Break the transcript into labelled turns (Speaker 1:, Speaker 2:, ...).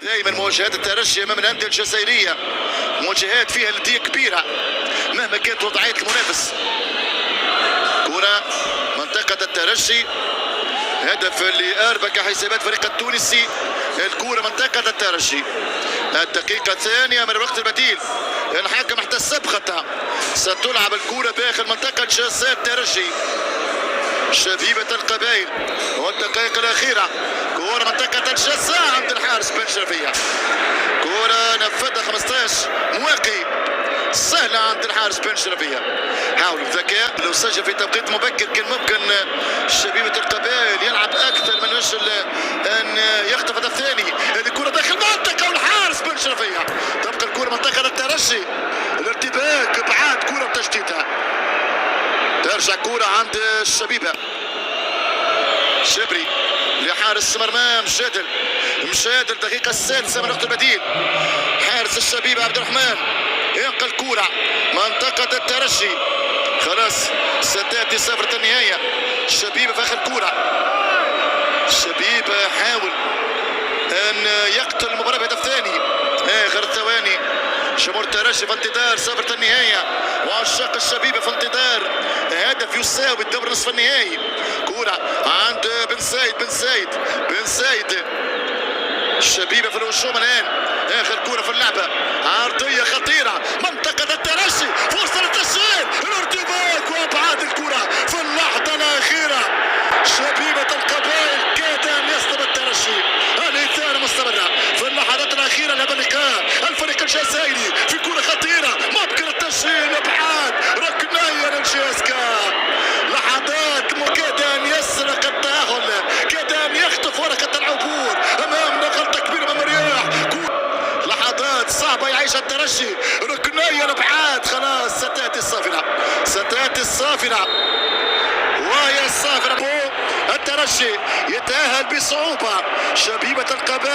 Speaker 1: دائما مواجهات الترجي امام الانديه الجزائريه مواجهات فيها نديه كبيره مهما كانت وضعيه المنافس. كره منطقه الترجي، هدف اللي اربك حسابات فريق التونسي. الكره منطقه الترجي، الدقيقه الثانيه من الوقت البديل. الحكم احتسب خطا، ستلعب الكره داخل منطقه جزاء الترجي. شبيبه القبائل والدقائق الاخيره، كره منطقه الجزاء عند الحارس بن شرفيه. كره نفذها 15 مواقي سهلة عند الحارس بن شرفية. حاولوا بذكاء، لو سجل في توقيت مبكر كان ممكن شبيبة القبائل يلعب أكثر من أجل أن يخطف هدف ثاني. هذه الكرة داخل المنطقة والحارس بن شرفية. تبقى الكرة منطقة الترجي، الارتباك بعاد كرة وتشتيتها. ترجع كرة عند الشبيبة. شبري لحارس مرمى مشادل الدقيقة السادسة من الوقت البديل. حارس الشبيبة عبد الرحمن ينقل كرة منطقة الترجي. خلاص ستأتي سفرة النهاية. الشبيبة في آخر كرة. الشبيبة يحاول أن يقتل المباراة بهدف ثاني. آخر ثواني جمهور الترجي في انتظار سفرة النهاية، وعشاق الشبيبة في انتظار هدف يساوي الدور نصف النهائي. كرة عند بن سايد. الشبيبة في الهجوم الآن، آخر كرة في اللعبة، عرضية خطيرة منطقة الترجي، فرصة للتسجيل، الارتباك وأبعاد الكرة في اللحظة الأخيرة. شبيبة القبائل كاد أن يصدم الترجي. الإثارة مستمرة في اللحظات الأخيرة لهذا اللقاء. الفريق الجزائري في كرة خطيرة، ممكن التسجيل، أبعاد ركنية للجيسكا. لحظات كاد أن يسرق التأهل، كاد أن يخطف ورقة العبور أمام غلطة كبيرة من مرياح. لحظات صعبة يعيشها الترجي، ركنية الأبعاد. خلاص ستأتي الصافرة وهي الصافرة. الترجي يتأهل بصعوبة. شبيبة القبائل